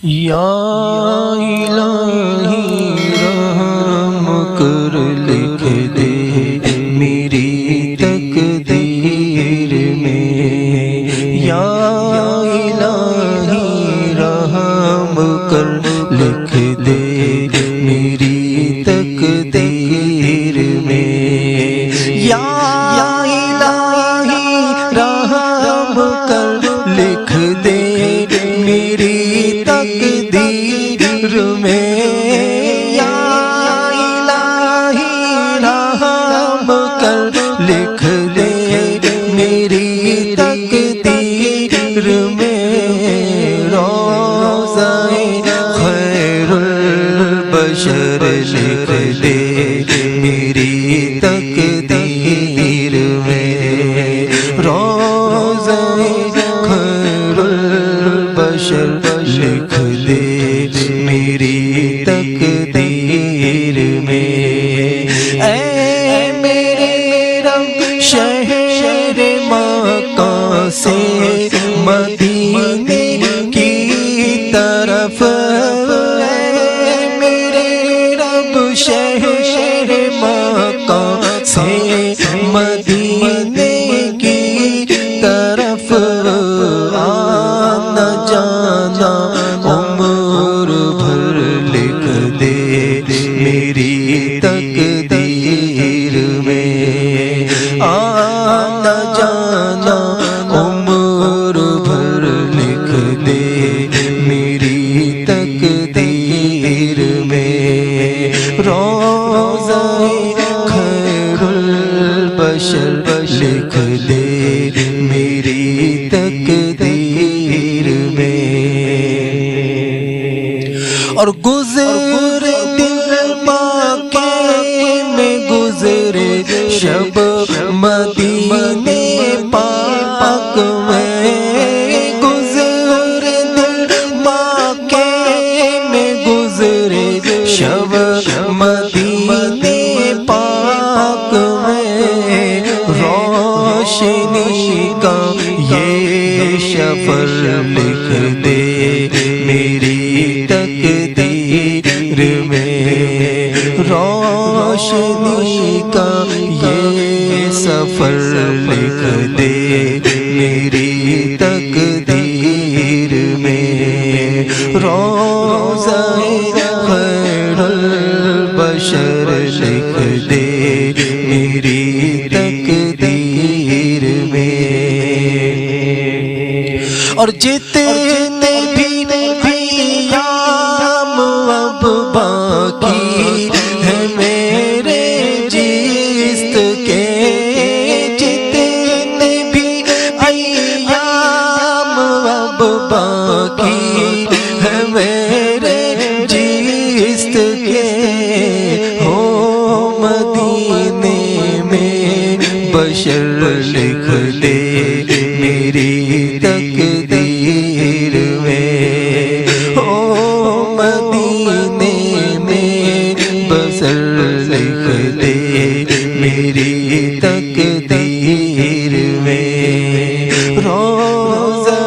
یا الہی رحم کر لکھ دے میری تقدیر میں، یا الہی رحم کر لکھ دے میری تقدیر میں، یا الہی رحم کر لکھ دے میری تقدیر میں، یا الہی رحم کر لکھ دے میری تقدیر میں، روضہ خیر البشر لکھ دے میری تقدیر میں، روضہ خیر البشر لکھ دے میری تقدیر میں، اے میرے رب شہر مکہ سے مدینے کی طرف، اے میرے رب شہر مکہ سے مدینے کی طرف، آنا جانا عمر بھر لکھ دے میری تقدیر میں، آنا جانا عمر بھر لکھ دے میری تقدیر میں، روضہ خیر البشر لکھ دے میری تقدیر میں، اور گزر دل مکے میں گزرے شب مدینے پاک میں، گزر دل مکے میں گزرے شب مدینے پاک میں، روشنی کا یہ سفر لکھ دے میری تقدیر میں، روشنی کا یہ سفر لکھ دے میری تقدیر میں، روضہ خیر البشر لکھ دے میری تقدیر میں، اور جتنے بھی ایام اب باقی ہیں میرے جست کے، جتنے بھی ایام اب باقی ہیں میرے جست کے، ہو مدینے میں بشر لکھ دے میری تقدیر میں، او مدینے میں بسر لکھ دے میری تقدیر میں، روضہ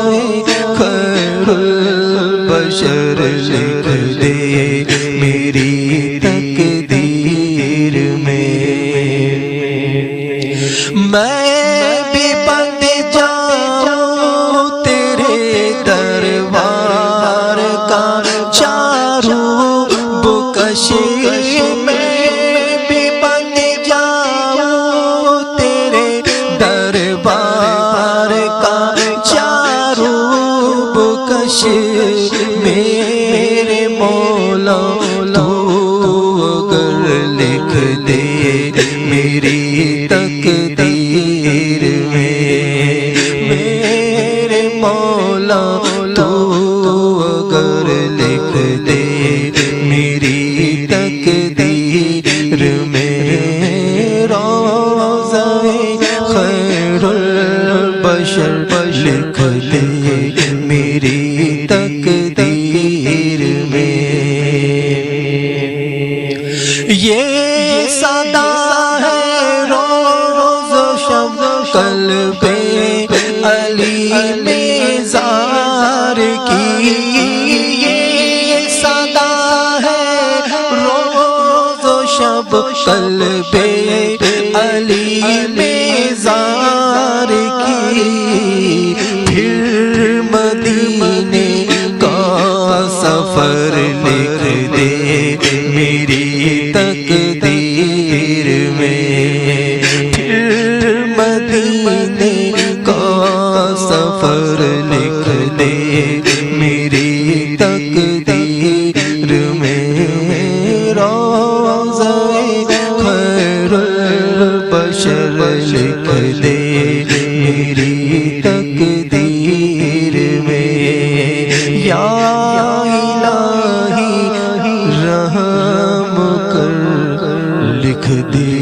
خیر البشر لکھ دے میری تقدیر میں، میں بھی بن جاؤں تیرے دربار کا چاروں بکش، میں بھی بن جاؤں تیرے دربار کا چاروں بکش، میرے مولا تو اگر لکھ دے میری تقدیر میں، میرے مولا تو اگر لکھ دے میری تقدیر میں، روضہ خیر البشر لکھ دے میری تقدیر میں، یہ صدا ہے روز و شب قلب علی میں زار کی، یہ شب قلب علی میں زار کی، پھر مدینے کا سفر لکھ دے میری تقدیر میں، پھر مدینے کا سفر لکھ دے میری تقدیر میں، روضہ خیر البشر لکھ دے میری تقدیر میں، یا الہی رحم کر لکھ دے